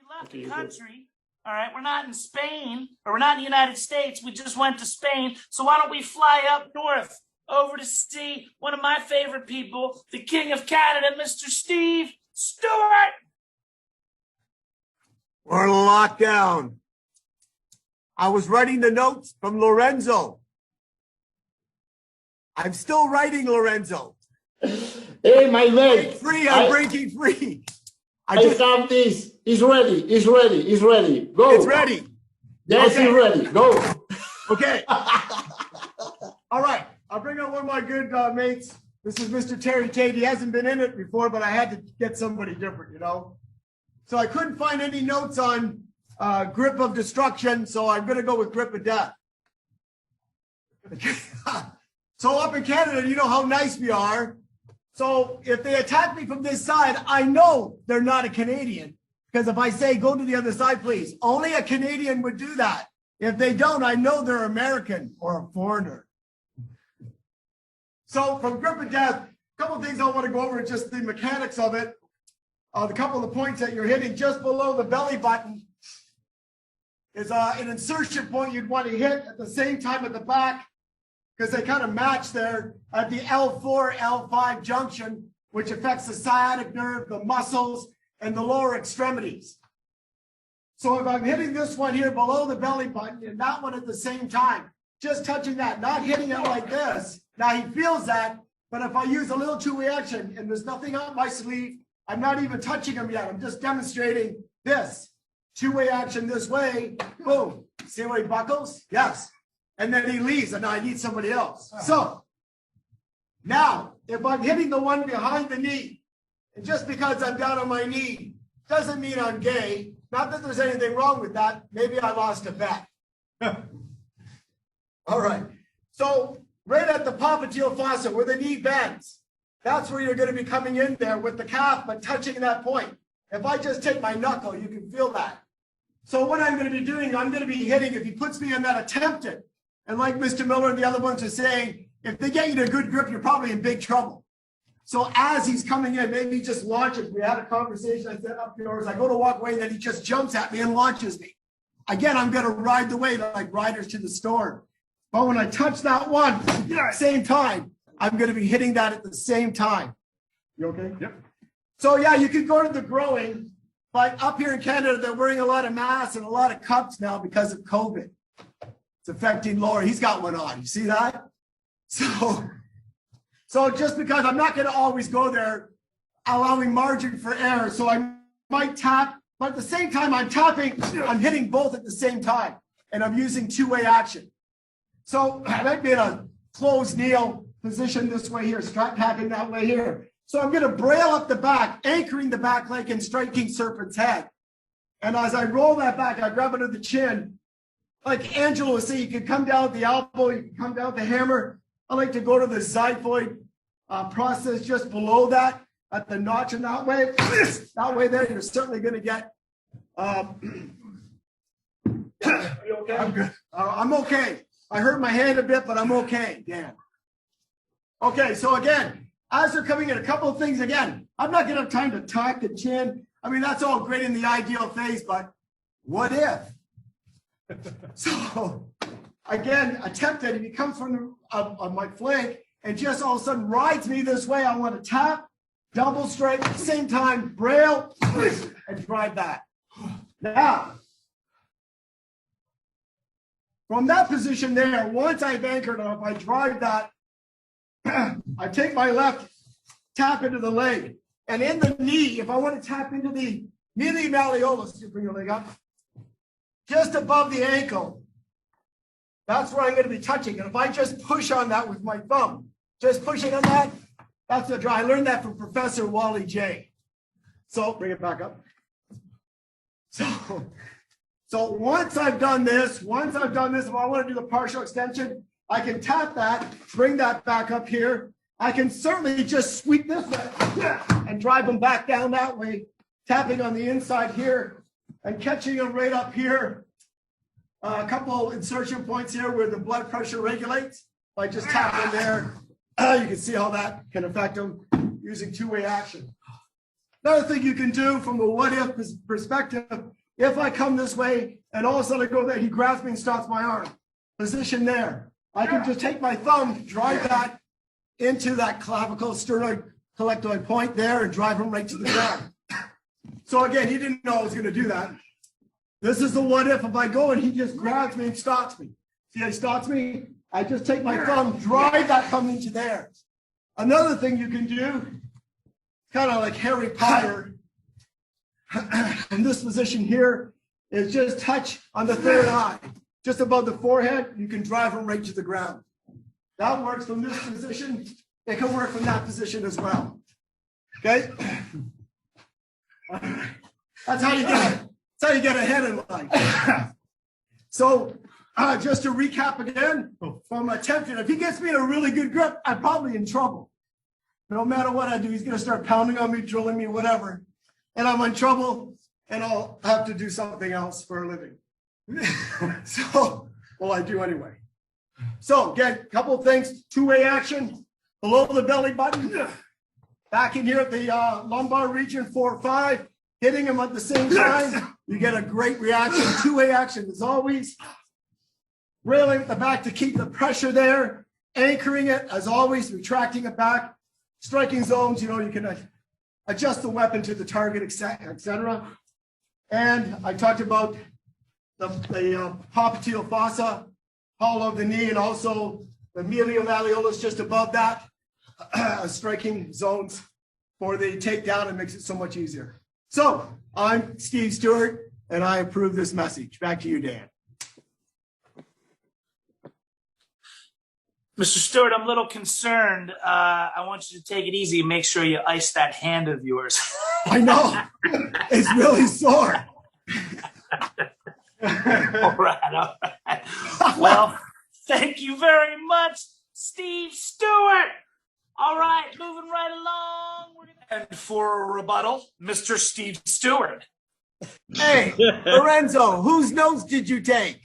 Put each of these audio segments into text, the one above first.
left the country. All right, we're not in Spain, or we're not in the United States. We just went to Spain. So why don't we fly up north over to see one of my favorite people, the King of Canada, Mr. Steve Stewart. We're in lockdown. I was writing the notes from Lorenzo. I'm still writing, Lorenzo. Hey, my mate. I'm breaking free. I have this. It's ready. It's ready. It's ready. Go. It's ready. Yes, okay. It's ready. Go. Okay. All right. I'll bring out one of my good mates. This is Mr. Terry Tate. He hasn't been in it before, but I had to get somebody different, you know. So I couldn't find any notes on grip of destruction, so I'm going to go with grip of death. So up in Canada, you know how nice we are. So if they attack me from this side, I know they're not a Canadian. Because if I say, go to the other side, please, only a Canadian would do that. If they don't, I know they're American or a foreigner. So from grip of death, a couple of things I want to go over, just the mechanics of it. The couple of points that you're hitting just below the belly button is an insertion point you'd want to hit at the same time at the back, because they kind of match there at the L4, L5 junction, which affects the sciatic nerve, the muscles, and the lower extremities. So if I'm hitting this one here below the belly button and that one at the same time, just touching that, not hitting it like this. Now he feels that, but if I use a little two-way action and there's nothing on my sleeve, I'm not even touching him yet. I'm just demonstrating this. Two-way action this way, boom. See where he buckles? Yes. And then he leaves, and now I need somebody else. So now, if I'm hitting the one behind the knee, and just because I'm down on my knee, doesn't mean I'm gay. Not that there's anything wrong with that. Maybe I lost a bet. All right. So right at the popliteal fossa, where the knee bends, that's where you're going to be coming in there with the calf, but touching that point. If I just take my knuckle, you can feel that. So what I'm going to be doing, I'm going to be hitting, if he puts me in that attempted, and like Mr. Miller and the other ones are saying, if they get you to a good grip, you're probably in big trouble. So as he's coming in, maybe he just launches. We had a conversation, I said up yours, I go to walk away, and then he just jumps at me and launches me. Again, I'm going to ride the wave like riders to the storm. But when I touch that one at the same time, I'm going to be hitting that at the same time. You okay? Yep. So yeah, you could go to the growing, but up here in Canada, they're wearing a lot of masks and a lot of cups now because of COVID. It's affecting Laura. He's got one on. You see that? So just because I'm not going to always go there, allowing margin for error. So I might tap, but at the same time I'm tapping, I'm hitting both at the same time, and I'm using two-way action. So I might be in a closed kneel position this way here, strike tapping that way here. So I'm going to braille up the back, anchoring the back leg and striking serpent's head. And as I roll that back, I grab under the chin. Like Angela was saying, you can come down with the elbow, you can come down with the hammer. I like to go to the xiphoid process just below that, at the notch in that way. That way there, you're certainly going to get... are you okay? I'm good. I'm okay. I hurt my hand a bit, but I'm okay, Dan. Okay, so again, as they're coming in, a couple of things again. I'm not going to have time to tuck the chin. I mean, that's all great in the ideal phase, but what if? So again, attempted, if he comes from on my flank and just all of a sudden rides me this way, I want to tap, double strike, at the same time, braille, and drive that. Now, from that position there, once I've anchored up, I drive that, I take my left, tap into the leg, and in the knee, if I want to tap into the medial malleolus, you bring your leg up, just above the ankle, that's where I'm going to be touching. And if I just push on that with my thumb, just pushing on that, that's the draw. I learned that from Professor Wally J. So bring it back up. So once I've done this, if I want to do the partial extension, I can tap that, bring that back up here. I can certainly just sweep this way and drive them back down that way, tapping on the inside here and catching them right up here. A couple insertion points here where the blood pressure regulates. If I just tap in there, you can see how that can affect them using two-way action. Another thing you can do from a what-if perspective, If I come this way and all of a sudden I go there, he grabs me and stops my arm. Position there. I can just take my thumb, drive that into that clavicle, sternoid collectoid point there and drive him right to the ground. So again, he didn't know I was going to do that. This is the what if I go and he just grabs me and stops me. See how he stops me? I just take my thumb, drive that thumb into there. Another thing you can do, kind of like Harry Potter, in this position here, is just touch on the third eye. Just above the forehead, you can drive him right to the ground. That works from this position. It can work from that position as well. Okay? That's how you get ahead in life. So just to recap again, from attempting, if he gets me in a really good grip, I'm probably in trouble. No matter what I do, he's going to start pounding on me, drilling me, whatever. And I'm in trouble, and I'll have to do something else for a living. So, well, I do anyway. So again, a couple of things, two-way action, below the belly button, back in here at the lumbar region, 4-5, hitting him at the same time. You get a great reaction. Two-way action as always. Railing at the back to keep the pressure there. Anchoring it as always, retracting it back. Striking zones, you can adjust the weapon to the target, etc. And I talked about the popliteal fossa, hollow of the knee, and also the medial malleolus just above that, striking zones for the takedown. It makes it so much easier. So I'm Steve Stewart, and I approve this message. Back to you, Dan. Mr. Stewart, I'm a little concerned. I want you to take it easy and make sure you ice that hand of yours. I know. It's really sore. All right. Well, thank you very much, Steve Stewart. All right, moving right along. And for a rebuttal, Mr. Steve Stewart. Hey, Lorenzo, whose notes did you take?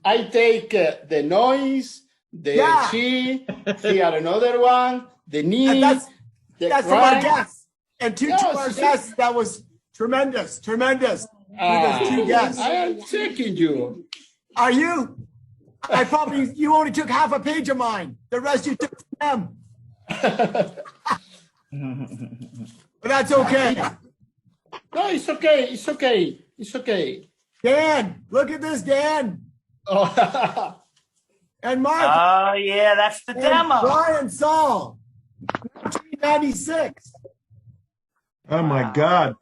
I take the noise, the chi, here another one, the knee. That's the from our crank. guests. And two to our guests, that was tremendous. Two guests. I am checking you. Are you? You only took half a page of mine. The rest you took from them. But that's okay. No, it's okay. It's okay. It's okay. Dan, look at this, Dan. Oh. And Mark. Oh, yeah, that's the demo. Brian Saul, 1996. Oh my God.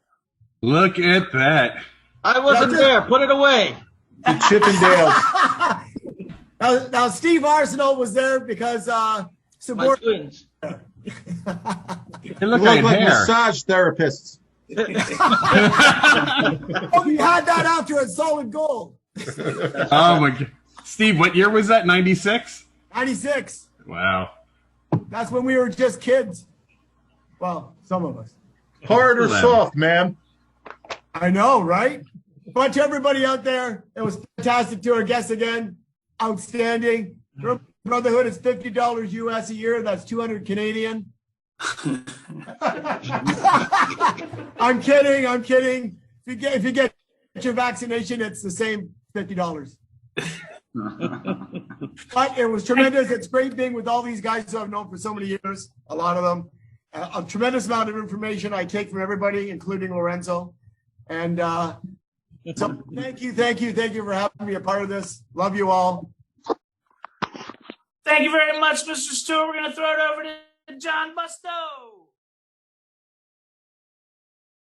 Look at that. I wasn't there. Put it away. The Chippendales. Now Steve Arsenal was there because My twins. They You look look like like hair. massage therapists. oh, we had that after at Solid Gold. Oh my God. Steve, what year was that? 96? 96. Wow. That's when we were just kids. Well, some of us. Hard or For them. soft, ma'am? I know, right? But to everybody out there, it was fantastic to our guests again. Outstanding. Brotherhood is $50 US a year. That's 200 Canadian. I'm kidding. If you get your vaccination, it's the same $50. But it was tremendous. It's great being with all these guys who I've known for so many years, a lot of them. A tremendous amount of information I take from everybody, including Lorenzo. And so thank you for having me a part of this. Love you all. Thank you very much, Mr. Stewart. We're going to throw it over to John Bustow.